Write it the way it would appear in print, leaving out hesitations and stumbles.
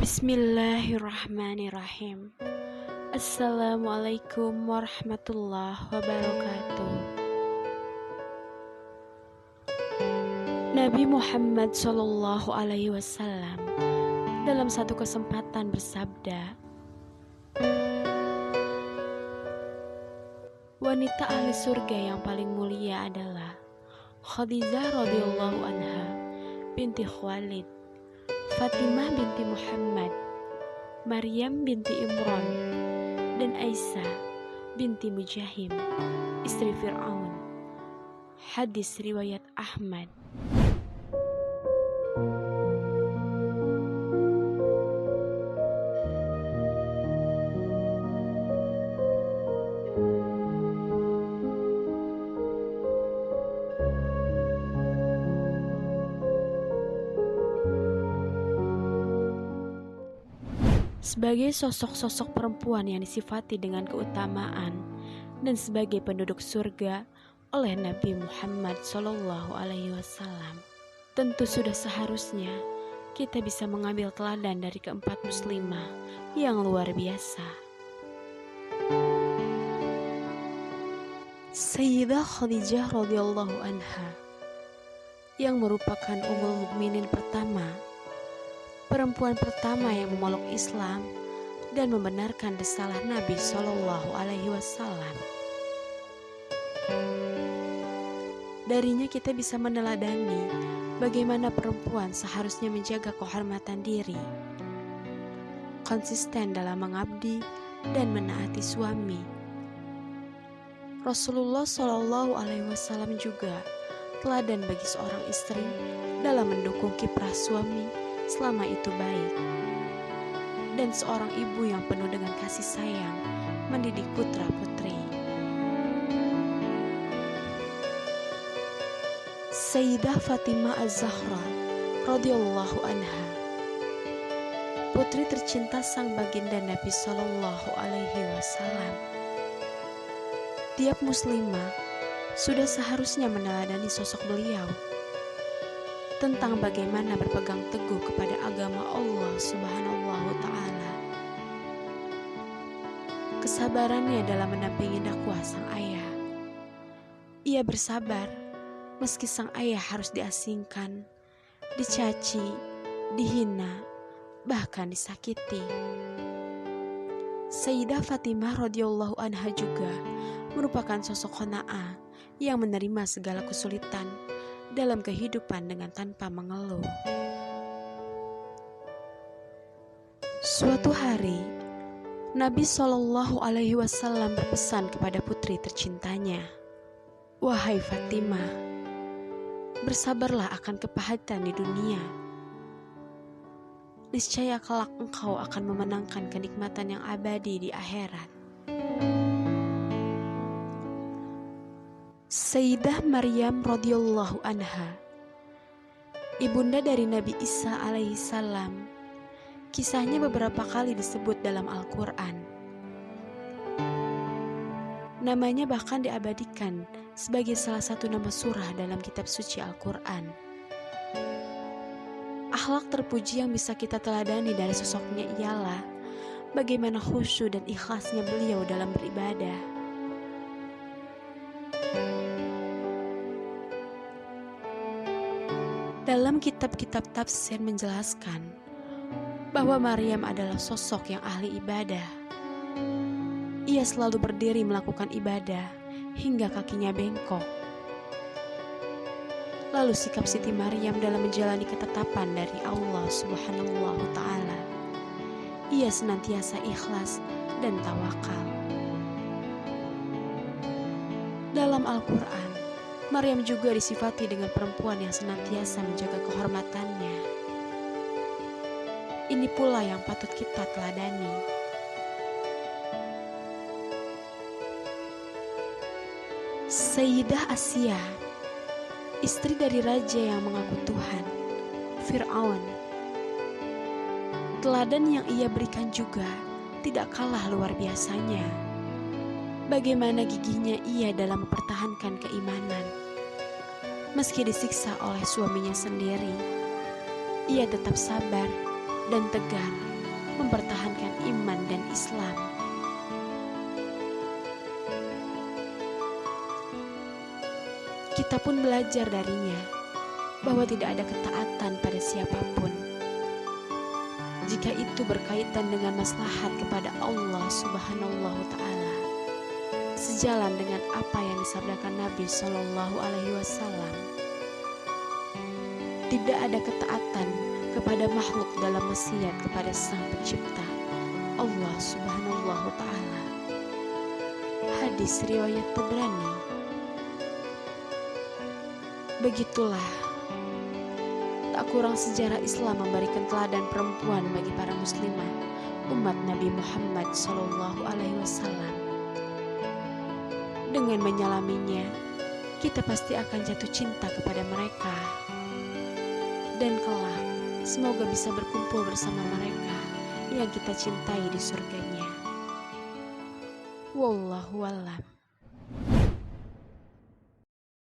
Bismillahirrahmanirrahim. Assalamualaikum warahmatullahi wabarakatuh. Nabi Muhammad Shallallahu Alaihi Wasallam dalam satu kesempatan bersabda, wanita ahli surga yang paling mulia adalah Khadijah radhiyallahu anha binti Khalid, Fatimah binti Muhammad, Maryam binti Imran, dan Aisyah binti Mujahim, istri Fir'aun. Hadis riwayat Ahmad. Sebagai sosok-sosok perempuan yang disifati dengan keutamaan dan sebagai penduduk surga oleh Nabi Muhammad Shallallahu Alaihi Wasallam, tentu sudah seharusnya kita bisa mengambil teladan dari keempat muslimah yang luar biasa. Sayyidah Khadijah radhiyallahu anha yang merupakan ummul mukminin pertama, perempuan pertama yang memeluk Islam dan membenarkan risalah Nabi Shallallahu Alaihi Wasallam. Darinya kita bisa meneladani bagaimana perempuan seharusnya menjaga kehormatan diri, konsisten dalam mengabdi dan menaati suami. Rasulullah Shallallahu Alaihi Wasallam juga teladan bagi seorang istri dalam mendukung kiprah suami selama itu baik, dan seorang ibu yang penuh dengan kasih sayang mendidik putra-putri. Sayyidah Fatimah Az-Zahra radhiyallahu anha, putri tercinta sang baginda Nabi Shallallahu Alaihi Wasallam. Tiap muslimah sudah seharusnya meneladani sosok beliau tentang bagaimana berpegang teguh kepada agama Allah Subhanahu wa Ta'ala. Kesabarannya dalam mendampingi dakwah sang ayah. Ia bersabar meski sang ayah harus diasingkan, dicaci, dihina, bahkan disakiti. Sayyidah Fatimah radhiyallahu anha juga merupakan sosok qanaah yang menerima segala kesulitan dalam kehidupan dengan tanpa mengeluh. Suatu hari, Nabi Shallallahu Alaihi Wasallam berpesan kepada putri tercintanya, "Wahai Fatimah, bersabarlah akan kepahitan di dunia. Niscaya kelak engkau akan memenangkan kenikmatan yang abadi di akhirat." Sayyidah Maryam radhiyallahu anha, ibunda dari Nabi Isa alaihi salam, kisahnya beberapa kali disebut dalam Al-Quran. Namanya bahkan diabadikan sebagai salah satu nama surah dalam kitab suci Al-Quran. Akhlak terpuji yang bisa kita teladani dari sosoknya ialah bagaimana khusyuk dan ikhlasnya beliau dalam beribadah. Dalam kitab-kitab tafsir menjelaskan bahwa Maryam adalah sosok yang ahli ibadah. Ia selalu berdiri melakukan ibadah hingga kakinya bengkok. Lalu sikap Siti Maryam dalam menjalani ketetapan dari Allah Subhanahu wa Ta'ala. Ia senantiasa ikhlas dan tawakal. Dalam Al-Quran, Maryam juga disifati dengan perempuan yang senantiasa menjaga kehormatannya. Ini pula yang patut kita teladani. Sayyidah Asiyah, istri dari raja yang mengaku Tuhan, Fir'aun. Teladan yang ia berikan juga tidak kalah luar biasanya. Bagaimana gigihnya ia dalam mempertahankan keimanan. Meski disiksa oleh suaminya sendiri, ia tetap sabar dan tegar mempertahankan iman dan Islam. Kita pun belajar darinya bahwa tidak ada ketaatan pada siapapun jika itu berkaitan dengan maslahat kepada Allah Subhanahu wa Ta'ala, sejalan dengan apa yang disabdakan Nabi Shallallahu Alaihi Wasallam. Tidak ada ketaatan kepada makhluk dalam maksiat kepada Sang Pencipta, Allah Subhanahu wa Ta'ala. Hadis riwayat Tabrani. Begitulah, tak kurang sejarah Islam memberikan teladan perempuan bagi para muslimah umat Nabi Muhammad Sallallahu Alaihi Wasallam. Dengan menyalaminya, kita pasti akan jatuh cinta kepada mereka, dan kelak semoga bisa berkumpul bersama mereka yang kita cintai di surganya. Wallahu a'lam.